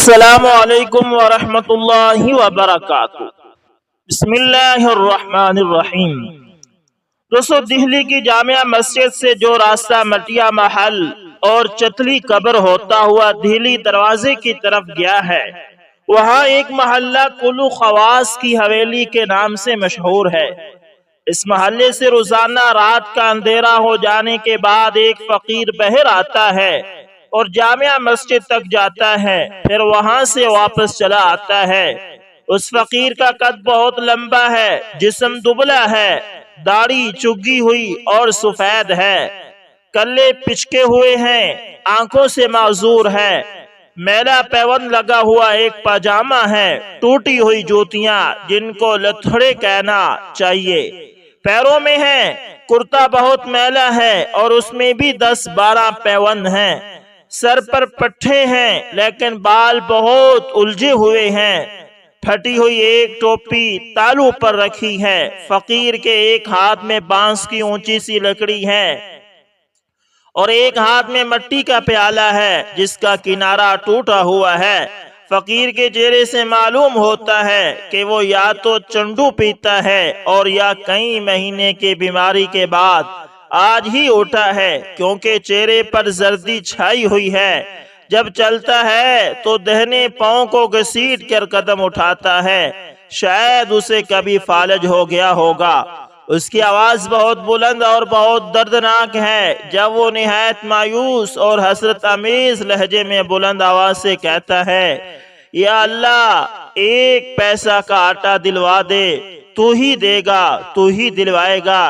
السلام علیکم ورحمۃ اللہ وبرکاتہ۔ بسم اللہ الرحمن الرحیم۔ دوستو، دہلی کی جامع مسجد سے جو راستہ مٹیا محل اور چتلی قبر ہوتا ہوا دہلی دروازے کی طرف گیا ہے، وہاں ایک محلہ کلو خواص کی حویلی کے نام سے مشہور ہے۔ اس محلے سے روزانہ رات کا اندھیرا ہو جانے کے بعد ایک فقیر بہر آتا ہے اور جامع مسجد تک جاتا ہے، پھر وہاں سے واپس چلا آتا ہے۔ اس فقیر کا قد بہت لمبا ہے، جسم دبلا ہے، داڑھی چگی ہوئی اور سفید ہے، کلے پچکے ہوئے ہیں، آنکھوں سے معذور ہے، میلا پیوند لگا ہوا ایک پاجامہ ہے، ٹوٹی ہوئی جوتیاں جن کو لتھڑے کہنا چاہیے پیروں میں ہیں، کرتا بہت میلا ہے اور اس میں بھی 10-12 پیوند ہیں، سر پر پٹھے ہیں لیکن بال بہت الجھے ہوئے ہیں، پھٹی ہوئی ایک ٹوپی تالو پر رکھی ہے، فقیر کے ایک ہاتھ میں بانس کی اونچی سی لکڑی ہے اور ایک ہاتھ میں مٹی کا پیالہ ہے جس کا کنارہ ٹوٹا ہوا ہے۔ فقیر کے چہرے سے معلوم ہوتا ہے کہ وہ یا تو چنڈو پیتا ہے اور یا کئی مہینے کی بیماری کے بعد آج ہی اٹھا ہے، کیونکہ چہرے پر زردی چھائی ہوئی ہے۔ جب چلتا ہے تو دہنے پاؤں کو گھسیٹ کر قدم اٹھاتا ہے، شاید اسے کبھی فالج ہو گیا ہوگا۔ اس کی آواز بہت بلند اور بہت دردناک ہے جب وہ نہایت مایوس اور حسرت آمیز لہجے میں بلند آواز سے کہتا ہے، یا اللہ، ایک پیسہ کا آٹا دلوا دے، تو ہی دے گا، تو ہی دلوائے گا،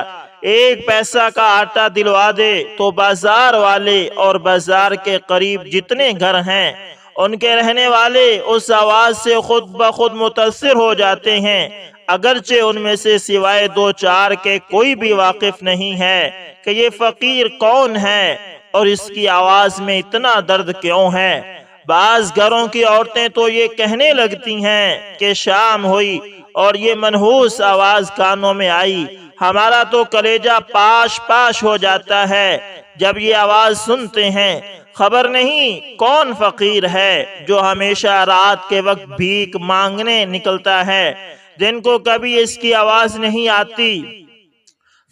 ایک پیسہ کا آٹا دلوا دے تو بازار والے اور بازار کے قریب جتنے گھر ہیں ان کے رہنے والے اس آواز سے خود بخود متاثر ہو جاتے ہیں، اگرچہ ان میں سے سوائے 2-4 کے کوئی بھی واقف نہیں ہے کہ یہ فقیر کون ہے اور اس کی آواز میں اتنا درد کیوں ہے۔ بعض گھروں کی عورتیں تو یہ کہنے لگتی ہیں کہ شام ہوئی اور یہ منحوس آواز کانوں میں آئی، ہمارا تو کلیجہ پاش پاش ہو جاتا ہے جب یہ آواز سنتے ہیں۔ خبر نہیں کون فقیر ہے جو ہمیشہ رات کے وقت بھیک مانگنے نکلتا ہے، جن کو کبھی اس کی آواز نہیں آتی۔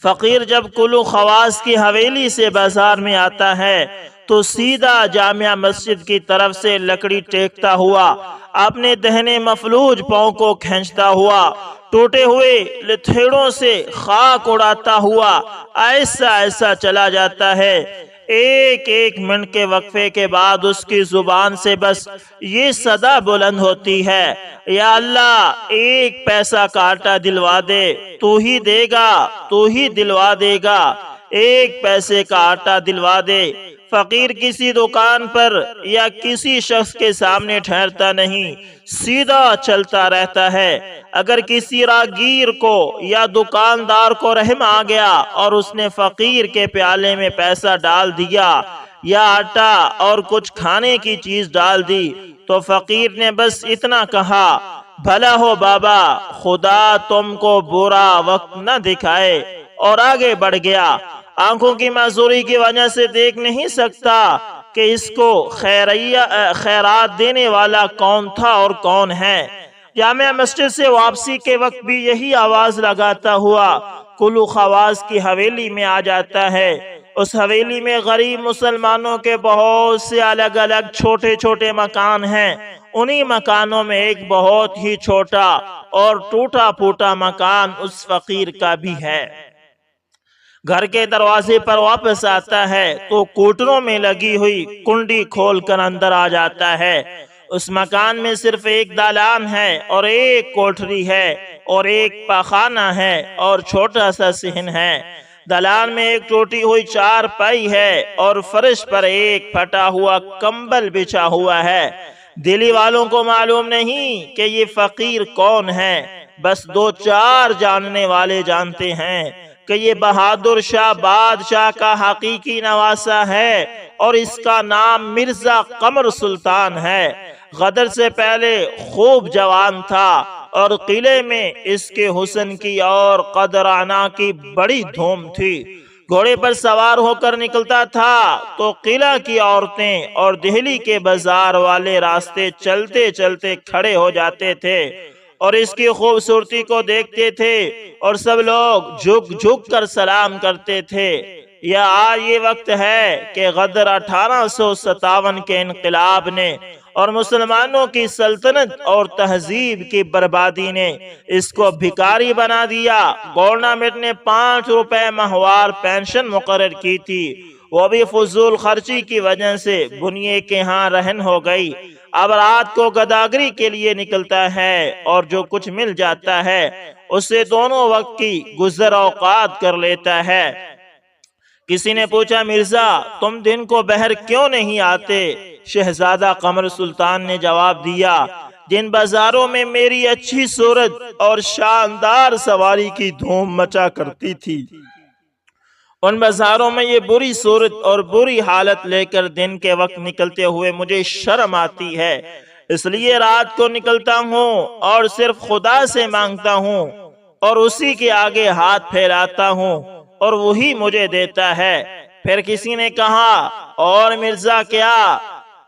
فقیر جب کلو خواص کی حویلی سے بازار میں آتا ہے تو سیدھا جامع مسجد کی طرف سے لکڑی ٹیکتا ہوا اپنے دہنے مفلوج پاؤں کو کھینچتا ہوا ٹوٹے ہوئے لتھڑوں سے خاک اڑاتا ہوا ایسا ایسا چلا جاتا ہے۔ ایک ایک منٹ کے وقفے کے بعد اس کی زبان سے بس یہ صدا بلند ہوتی ہے، یا اللہ، ایک پیسہ کا آٹا دلوا دے، تو ہی دے گا، تو ہی دلوا دے گا، ایک پیسے کا آٹا دلوا دے۔ فقیر کسی دکان پر یا کسی شخص کے سامنے ٹھہرتا نہیں، سیدھا چلتا رہتا ہے۔ اگر کسی راگیر کو یا دکاندار کو رحم آ گیا اور اس نے فقیر کے پیالے میں پیسہ ڈال دیا یا آٹا اور کچھ کھانے کی چیز ڈال دی تو فقیر نے بس اتنا کہا، بھلا ہو بابا، خدا تم کو برا وقت نہ دکھائے، اور آگے بڑھ گیا۔ آنکھوں کی معذوری کی وجہ سے دیکھ نہیں سکتا کہ اس کو خیرات دینے والا کون تھا اور کون ہے۔ جامع مسجد سے واپسی کے وقت بھی یہی آواز لگاتا ہوا کلو خواص کی حویلی میں آ جاتا ہے۔ اس حویلی میں غریب مسلمانوں کے بہت سے الگ الگ چھوٹے چھوٹے مکان ہیں۔ انہی مکانوں میں ایک بہت ہی چھوٹا اور ٹوٹا پھوٹا مکان اس فقیر کا بھی ہے۔ گھر کے دروازے پر واپس آتا ہے تو کوٹروں میں لگی ہوئی کنڈی کھول کر اندر آ جاتا ہے۔ اس مکان میں صرف ایک دالان ہے اور ایک کوٹری ہے اور ایک پاخانہ ہے اور چھوٹا سا صحن ہے۔ دالان میں ایک ٹوٹی ہوئی چارپائی ہے اور فرش پر ایک پھٹا ہوا کمبل بچھا ہوا ہے۔ دلی والوں کو معلوم نہیں کہ یہ فقیر کون ہے، بس 2-4 جاننے والے جانتے ہیں کہ یہ بہادر شاہ بادشاہ کا حقیقی نواسہ ہے اور اس کا نام مرزا قمر سلطان ہے۔ غدر سے پہلے خوب جوان تھا اور قلعے میں اس کے حسن کی اور قدرانہ کی بڑی دھوم تھی۔ گھوڑے پر سوار ہو کر نکلتا تھا تو قلعہ کی عورتیں اور دہلی کے بازار والے راستے چلتے چلتے کھڑے ہو جاتے تھے اور اس کی خوبصورتی کو دیکھتے تھے اور سب لوگ جھک جھک کر سلام کرتے تھے۔ آج یہ وقت ہے کہ غدر 1857 کے انقلاب نے اور مسلمانوں کی سلطنت اور تہذیب کی بربادی نے اس کو بھکاری بنا دیا۔ گورنمنٹ نے 5 روپے ماہوار پینشن مقرر کی تھی، وہ بھی فضول خرچی کی وجہ سے بنیے کے ہاں رہن ہو گئی۔ اب رات کو گداگری کے لیے نکلتا ہے اور جو کچھ مل جاتا ہے اسے دونوں وقت کی گزر اوقات کر لیتا ہے۔ کسی نے پوچھا مرزا تم دن کو بہر کیوں نہیں آتے؟ شہزادہ قمر سلطان نے جواب دیا جن بازاروں میں میری اچھی صورت اور شاندار سواری کی دھوم مچا کرتی تھی ان بازاروں میں یہ بری صورت اور بری حالت لے کر دن کے وقت نکلتے ہوئے مجھے شرم آتی ہے، اس لیے رات کو نکلتا ہوں اور صرف خدا سے مانگتا ہوں اور اسی کے آگے ہاتھ پھیلاتا ہوں اور وہی مجھے دیتا ہے۔ پھر کسی نے کہا اور مرزا کیا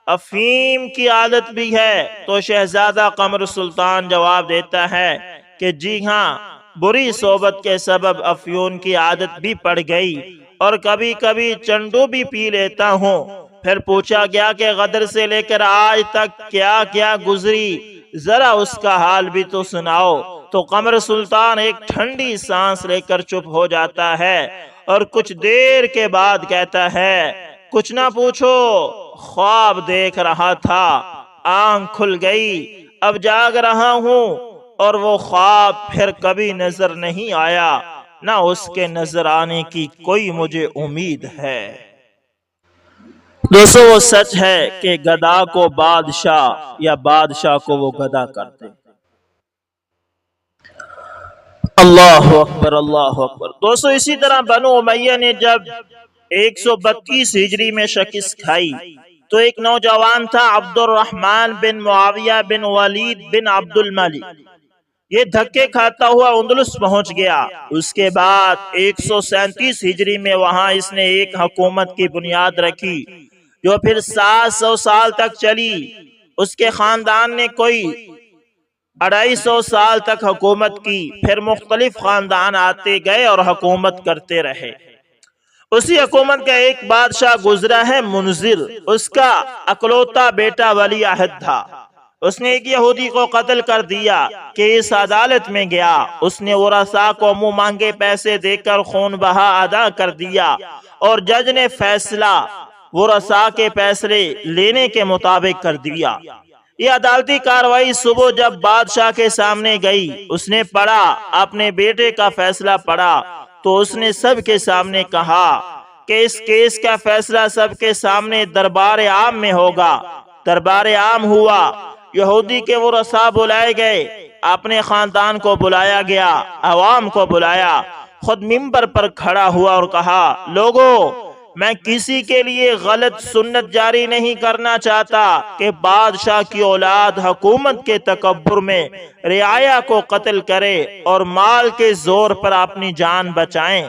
افیم کی عادت بھی ہے؟ تو شہزادہ قمر سلطان جواب دیتا ہے کہ جی ہاں، بری صحبت کے سبب افیون کی عادت بھی پڑ گئی اور کبھی کبھی چنڈو بھی پی لیتا ہوں۔ پھر پوچھا گیا کہ غدر سے لے کر آج تک کیا کیا گزری، ذرا اس کا حال بھی تو سناؤ۔ تو قمر سلطان ایک ٹھنڈی سانس لے کر چپ ہو جاتا ہے اور کچھ دیر کے بعد کہتا ہے کچھ نہ پوچھو، خواب دیکھ رہا تھا، آنکھ کھل گئی، اب جاگ رہا ہوں اور وہ خواب پھر کبھی نظر نہیں آیا، نہ اس کے نظر آنے کی کوئی مجھے امید ہے۔ دوستو وہ سچ ہے کہ گدھا کو بادشاہ یا بادشاہ کو وہ گدھا کرتے۔ اللہ اکبر اللہ اکبر۔ دوستو اسی طرح بنو امیہ نے جب 132 ہجری میں شکست کھائی تو ایک نوجوان تھا عبد الرحمن بن معاویہ بن ولید بن عبد الملک، یہ دھکے کھاتا ہوا اندلس پہنچ گیا۔ اس کے بعد 137 ہجری میں وہاں اس نے ایک حکومت کی بنیاد رکھی جو پھر 700 سال تک چلی۔ اس کے خاندان نے کوئی 250 سال تک حکومت کی، پھر مختلف خاندان آتے گئے اور حکومت کرتے رہے۔ اسی حکومت کا ایک بادشاہ گزرا ہے منذر، اس کا اکلوتا بیٹا ولی عہد تھا۔ اس نے ایک یہودی کو قتل کر دیا کہ اس عدالت میں گیا، اس نے ورثاء کو منہ مانگے پیسے دے کر خون بہا ادا کر دیا اور جج نے فیصلہ ورثاء کے فیصلے لینے کے مطابق کر دیا۔ یہ عدالتی کاروائی صبح جب بادشاہ کے سامنے گئی، اس نے پڑھا، اپنے بیٹے کا فیصلہ پڑھا تو اس نے سب کے سامنے کہا کہ اس کیس کا فیصلہ سب کے سامنے دربار عام میں ہوگا۔ دربار عام ہوا، یہودی کے ورثاء بلائے گئے، اپنے خاندان کو بلایا گیا، عوام کو بلایا، خود منبر پر کھڑا ہوا اور کہا لوگو میں کسی کے لیے غلط سنت جاری نہیں کرنا چاہتا کہ بادشاہ کی اولاد حکومت کے تکبر میں رعایا کو قتل کرے اور مال کے زور پر اپنی جان بچائیں۔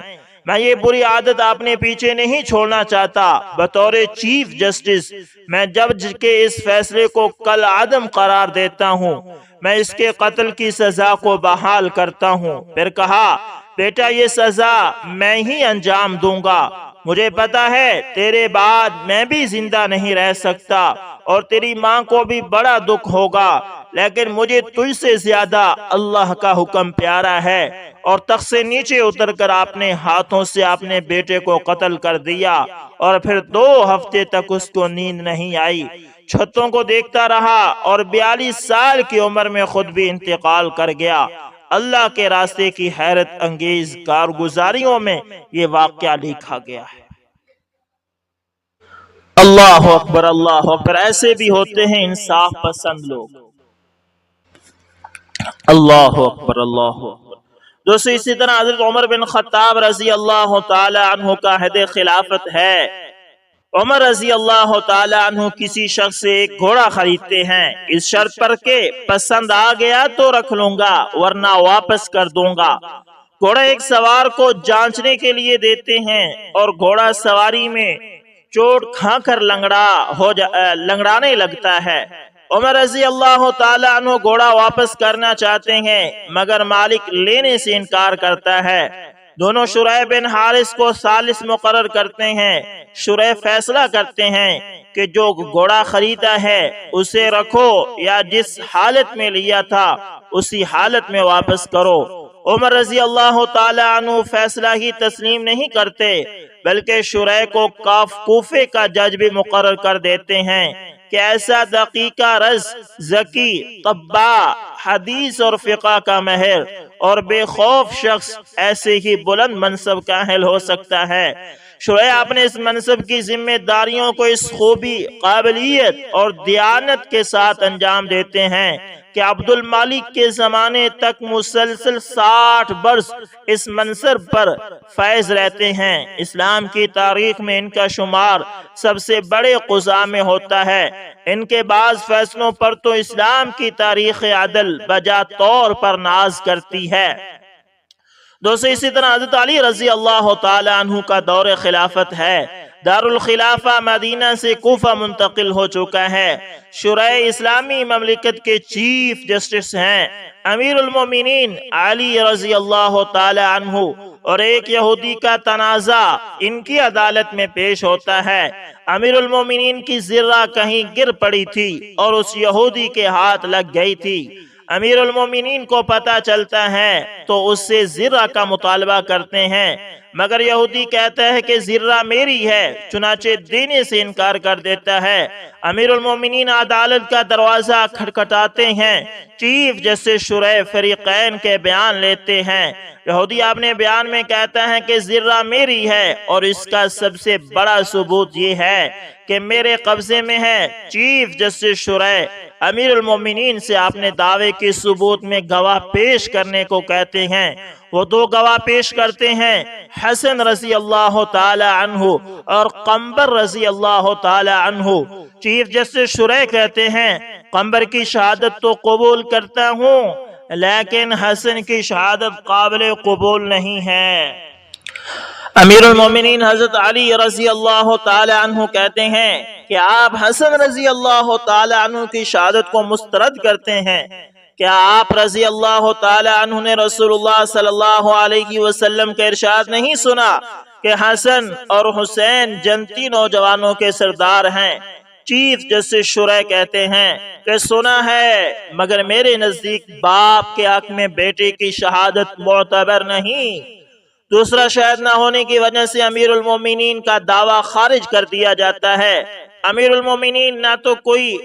میں یہ بری عادت اپنے پیچھے نہیں چھوڑنا چاہتا۔ بطور چیف جسٹس میں جج کے اس فیصلے کو کل عدم قرار دیتا ہوں، میں اس کے قتل کی سزا کو بحال کرتا ہوں۔ پھر کہا بیٹا یہ سزا میں ہی انجام دوں گا، مجھے پتا ہے تیرے بعد میں بھی زندہ نہیں رہ سکتا اور تیری ماں کو بھی بڑا دکھ ہوگا، لیکن مجھے تجھ سے زیادہ اللہ کا حکم پیارا ہے، اور تخت سے نیچے اتر کر اپنے ہاتھوں سے اپنے بیٹے کو قتل کر دیا اور پھر 2 ہفتے تک اس کو نیند نہیں آئی، چھتوں کو دیکھتا رہا اور 42 سال کی عمر میں خود بھی انتقال کر گیا۔ اللہ کے راستے کی حیرت انگیز کارگزاریوں میں یہ واقعہ لکھا گیا ہے۔ اللہ اکبر اللہ اکبر۔ ایسے بھی ہوتے ہیں انصاف پسند لوگ۔ اللہ اکبر اللہ اکبر۔ دوستو اسی طرح حضرت عمر بن خطاب رضی اللہ تعالی عنہ کا عہد خلافت ہے۔ عمر رضی اللہ تعالی عنہ کسی شخص سے ایک گھوڑا خریدتے ہیں اس شرط پر کہ پسند آ گیا تو رکھ لوں گا ورنہ واپس کر دوں گا۔ گھوڑا ایک سوار کو جانچنے کے لیے دیتے ہیں اور گھوڑا سواری میں چوٹ کھا کر لنگڑانے لگتا ہے۔ عمر رضی اللہ تعالی عنہ گھوڑا واپس کرنا چاہتے ہیں مگر مالک لینے سے انکار کرتا ہے۔ دونوں شریح بن حارث کو ثالث مقرر کرتے ہیں۔ شریح فیصلہ کرتے ہیں کہ جو گھوڑا خریدا ہے اسے رکھو یا جس حالت میں لیا تھا اسی حالت میں واپس کرو۔ عمر رضی اللہ تعالی عنہ فیصلہ ہی تسلیم نہیں کرتے بلکہ شریح کو کوفے کا جج بھی مقرر کر دیتے ہیں کہ ایسا دقیقہ رز، ذکی، طباع، حدیث اور فقہ کا ماہر اور بے خوف شخص ایسے ہی بلند منصب کا اہل ہو سکتا ہے۔ شریح اپنے اس منصب کی ذمہ داریوں کو اس خوبی، قابلیت اور دیانت کے ساتھ انجام دیتے ہیں کہ عبد المالک کے زمانے تک مسلسل 60 برس اس منصب پر فائز رہتے ہیں۔ اسلام کی تاریخ میں ان کا شمار سب سے بڑے قضاء میں ہوتا ہے۔ ان کے بعض فیصلوں پر تو اسلام کی تاریخ عدل بجا طور پر ناز کرتی ہے۔ دوستو اسی طرح حضرت علی رضی اللہ تعالی عنہ کا دور خلافت ہے۔ دارالخلافہ مدینہ سے کوفہ منتقل ہو چکا ہے۔ شورائے اسلامی مملکت کے چیف جسٹس ہیں امیر المومنین علی رضی اللہ تعالی عنہ، اور ایک یہودی کا تنازع ان کی عدالت میں پیش ہوتا ہے۔ امیر المومنین کی زرہ کہیں گر پڑی تھی اور اس یہودی کے ہاتھ لگ گئی تھی۔ امیر المومنین کو پتہ چلتا ہے تو اس سے زرہ کا مطالبہ کرتے ہیں مگر یہودی کہتا ہے کہ زرہ میری ہے، چنانچہ دینے سے انکار کر دیتا ہے۔ امیر المومنین عدالت کا دروازہ کھٹکھٹاتے ہیں۔ چیف جسٹس شریح فریقین کے بیان لیتے ہیں۔ یہودی اپنے بیان میں کہتا ہے کہ زرہ میری ہے اور اس کا سب سے بڑا ثبوت یہ ہے کہ میرے قبضے میں ہے۔ چیف جسٹس شریح امیر المومنین سے اپنے دعوے کی ثبوت میں گواہ پیش کرنے کو کہتے ہیں۔ وہ 2 گواہ پیش کرتے ہیں، حسن رضی اللہ تعالی عنہ اور قنبر رضی اللہ تعالی عنہ۔ چیف جسٹس شریح کہتے ہیں قنبر کی شہادت تو قبول کرتا ہوں لیکن حسن کی شہادت قابل قبول نہیں ہے۔ امیر المومنین حضرت علی رضی اللہ تعالی عنہ کہتے ہیں کہ آپ حسن رضی اللہ تعالی عنہ کی شہادت کو مسترد کرتے ہیں۔ کیا آپ رضی اللہ تعالی عنہ نے رسول اللہ صلی اللہ علیہ وسلم کا ارشاد نہیں سنا کہ حسن اور حسین جنتی نوجوانوں کے سردار ہیں؟ چیف جسٹس شریح کہتے ہیں کہ سنا ہے مگر میرے نزدیک باپ کے حق میں بیٹے کی شہادت معتبر نہیں۔ دوسرا شاہد نہ ہونے کی وجہ سے امیر المومنین کا دعویٰ خارج کر دیا جاتا ہے۔ امیر المومنین نہ تو کوئی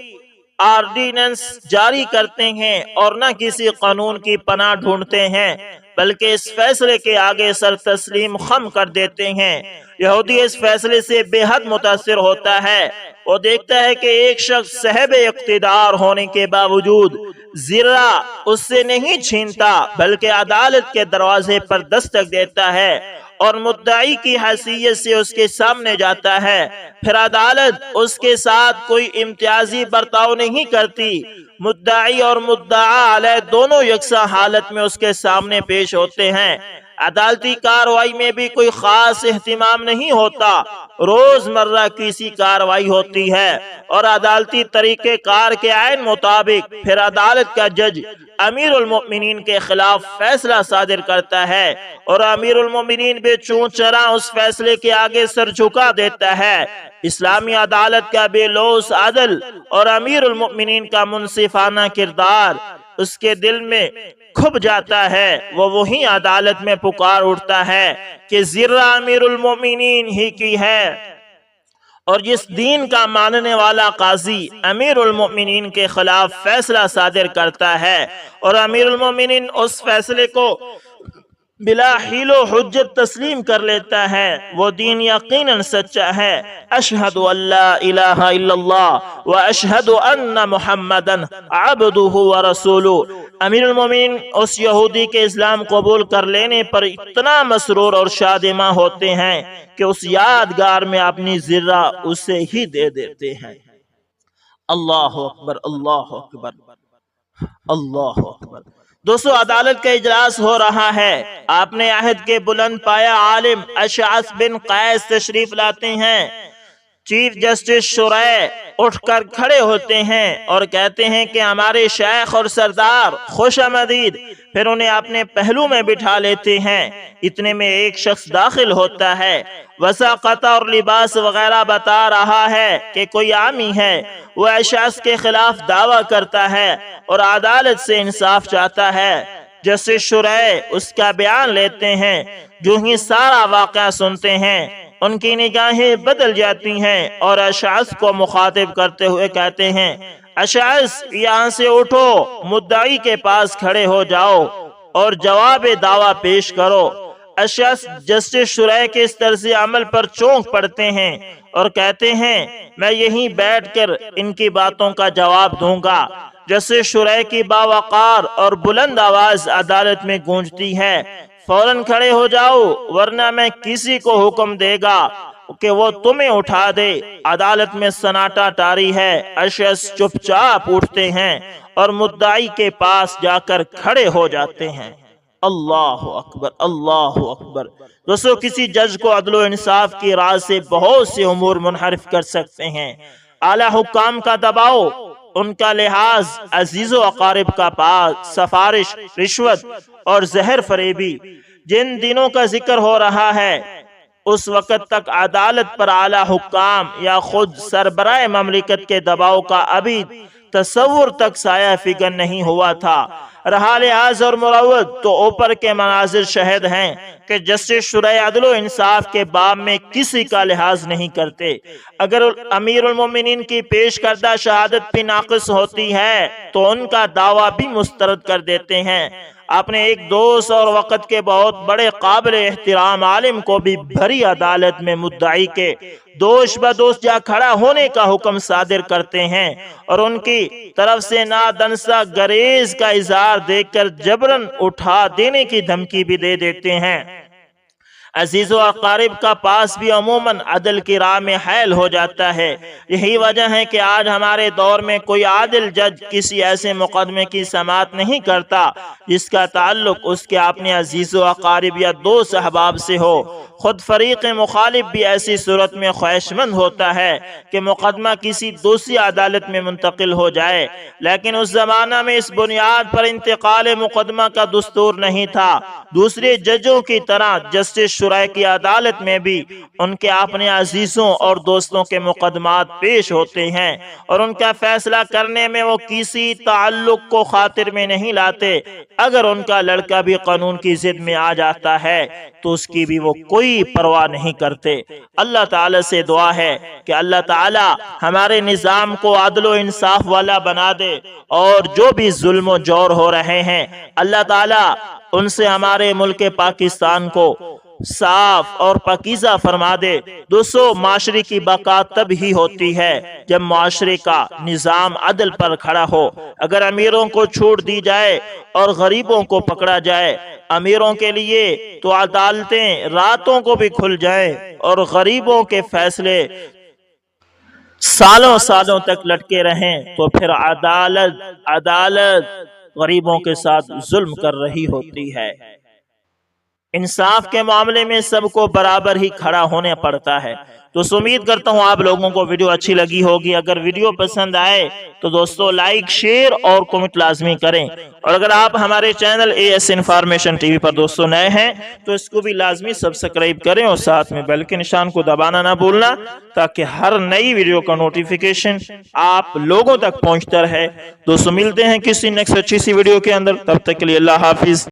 آرڈیننس جاری کرتے ہیں اور نہ کسی قانون کی پناہ ڈھونڈتے ہیں بلکہ اس فیصلے کے آگے سر تسلیم خم کر دیتے ہیں۔ یہودی اس فیصلے سے بے حد متاثر ہوتا ہے۔ وہ دیکھتا ہے کہ ایک شخص صاحب اقتدار ہونے کے باوجود زرہ اس سے نہیں چھینتا بلکہ عدالت کے دروازے پر دستک دیتا ہے اور مدعی کی حیثیت سے اس کے سامنے جاتا ہے۔ پھر عدالت اس کے ساتھ کوئی امتیازی برتاؤ نہیں کرتی۔ مدعی اور مدعا علیہ دونوں یکساں حالت میں اس کے سامنے پیش ہوتے ہیں۔ عدالتی کاروائی میں بھی کوئی خاص اہتمام نہیں ہوتا، روز مرہ کسی کاروائی ہوتی ہے اور عدالتی طریقہ کار کے عین مطابق پھر عدالت کا جج امیر المومنین کے خلاف فیصلہ صادر کرتا ہے اور امیر المومنین بے چون چرا اس فیصلے کے آگے سر جھکا دیتا ہے۔ اسلامی عدالت کا بے لوث عدل اور امیر المومنین کا منصفانہ کردار اس کے دل میں کھب جاتا ہے۔ وہ وہی عدالت میں پکار اٹھتا ہے کہ زرہ امیر المومنین ہی کی ہے، اور جس دین کا ماننے والا قاضی امیر المومنین کے خلاف فیصلہ صادر کرتا ہے اور امیر المومنین اس فیصلے کو بلا حیل و حجت تسلیم کر لیتا ہے، وہ دین یقیناً سچا ہے۔ اشہد ان لا الہ الا اللہ و اشہد ان محمدن عبدہ و رسولہ۔ امیر المومنین اس یہودی کے اسلام قبول کر لینے پر اتنا مسرور اور شادماں ہوتے ہیں کہ اس یادگار میں اپنی زرہ اسے ہی دے دیتے ہیں۔ اللہ اکبر، اللہ اکبر۔ اللہ اکبر۔ دوستو عدالت کا اجلاس ہو رہا ہے، آپ نے عہد کے بلند پایا عالم اشعث بن قیس تشریف لاتے ہیں۔ چیف جسٹس شرعی اٹھ کر کھڑے ہوتے ہیں اور کہتے ہیں کہ ہمارے شیخ اور سردار خوش آمدید، پھر انہیں اپنے پہلو میں بٹھا لیتے ہیں۔ اتنے میں ایک شخص داخل ہوتا ہے، وثاقت اور لباس وغیرہ بتا رہا ہے کہ کوئی عامی ہے، وہ اشعث کے خلاف دعویٰ کرتا ہے اور عدالت سے انصاف چاہتا ہے۔ جسٹس شرعی اس کا بیان لیتے ہیں، جو ہی سارا واقعہ سنتے ہیں ان کی نگاہیں بدل جاتی ہیں اور اشعث کو مخاطب کرتے ہوئے کہتے ہیں، اشعث یہاں سے اٹھو، مدعی کے پاس کھڑے ہو جاؤ اور جواب دعویٰ پیش کرو۔ اشعث جسٹس شرعی کے اس طرز عمل پر چونک پڑتے ہیں اور کہتے ہیں، میں یہیں بیٹھ کر ان کی باتوں کا جواب دوں گا۔ جسٹس شرعی کی باوقار اور بلند آواز عدالت میں گونجتی ہے، فوراً کھڑے ہو جاؤ ورنہ میں کسی کو حکم دے گا کہ وہ تمہیں اٹھا دے۔ عدالت میں سناٹا طاری ہے، اشعث چپ چاپ اٹھتے ہیں اور مدعی کے پاس جا کر کھڑے ہو جاتے ہیں۔ اللہ اکبر، اللہ اکبر۔ دوستو کسی جج کو عدل و انصاف کی راہ سے بہت سے امور منحرف کر سکتے ہیں۔ اعلیٰ حکام کا دباؤ، ان کا لحاظ، عزیز و اقارب کا پاس، سفارش، رشوت اور زہر فریبی، جن دنوں کا ذکر ہو رہا ہے اس وقت تک عدالت پر اعلیٰ حکام یا خود سربراہ مملکت کے دباؤ کا ابھی تصور تک سایہ فکر نہیں ہوا تھا۔ رہا لحاظ اور مروت تو اوپر کے مناظر شہد ہیں کہ جسٹس شرعی عدل و انصاف کے باب میں کسی کا لحاظ نہیں کرتے۔ اگر امیر المومنین کی پیش کردہ شہادت بھی ناقص ہوتی ہے تو ان کا دعویٰ بھی مسترد کر دیتے ہیں۔ آپ نے ایک دوست اور وقت کے بہت بڑے قابل احترام عالم کو بھی بھری عدالت میں مدعی کے دوش بدوش جا کھڑا ہونے کا حکم صادر کرتے ہیں اور ان کی طرف سے نادنسا گریز کا اظہار دیکھ کر جبراً اٹھا دینے کی دھمکی بھی دے دیتے ہیں۔ عزیز و اقارب کا پاس بھی عموماً عدل کی راہ میں حائل ہو جاتا ہے۔ یہی وجہ ہے کہ آج ہمارے دور میں کوئی عادل جج کسی ایسے مقدمے کی سماعت نہیں کرتا جس کا تعلق اس کے اپنے عزیز و اقارب یا دوست احباب سے ہو۔ خود فریق مخالف بھی ایسی صورت میں خواہشمند ہوتا ہے کہ مقدمہ کسی دوسری عدالت میں منتقل ہو جائے، لیکن اس زمانہ میں اس بنیاد پر انتقال مقدمہ کا دستور نہیں تھا۔ دوسرے ججوں کی طرح جسٹس شرعی کی عدالت میں بھی ان کے اپنے عزیزوں اور دوستوں کے مقدمات پیش ہوتے ہیں اور ان کا فیصلہ کرنے میں وہ کسی تعلق کو خاطر میں نہیں لاتے۔ اگر ان کا لڑکا بھی قانون کی ضد میں آ جاتا ہے تو اس کی بھی وہ کوئی پرواہ نہیں کرتے۔ اللہ تعالی سے دعا ہے کہ اللہ تعالی ہمارے نظام کو عدل و انصاف والا بنا دے اور جو بھی ظلم و جور ہو رہے ہیں اللہ تعالی ان سے ہمارے ملک پاکستان کو صاف اور پاکیزہ فرما دے۔ دوستو معاشرے کی بقا تب ہی ہوتی ہے جب معاشرے کا نظام عدل پر کھڑا ہو۔ اگر امیروں کو چھوٹ دی جائے اور غریبوں کو پکڑا جائے، امیروں کے لیے تو عدالتیں راتوں کو بھی کھل جائیں اور غریبوں کے فیصلے سالوں سالوں تک لٹکے رہیں تو پھر عدالت غریبوں کے ساتھ ظلم کر رہی ہوتی ہے۔ انصاف کے معاملے میں سب کو برابر ہی کھڑا ہونے پڑتا ہے۔ تو امید کرتا ہوں آپ لوگوں کو ویڈیو اچھی لگی ہوگی۔ اگر ویڈیو پسند آئے تو دوستو لائک، شیئر اور کمنٹ لازمی کریں، اور اگر آپ ہمارے channel AS information T V پر دوستو نئے ہیں تو اس کو بھی لازمی سبسکرائب کریں اور ساتھ میں بیل کے نشان کو دبانا نہ بھولنا تاکہ ہر نئی ویڈیو کا نوٹیفیکیشن آپ لوگوں تک پہنچتا رہے۔ دوستو ملتے ہیں کسی نیکسٹ اچھی سی ویڈیو کے اندر، تب تک کے لیے اللہ حافظ۔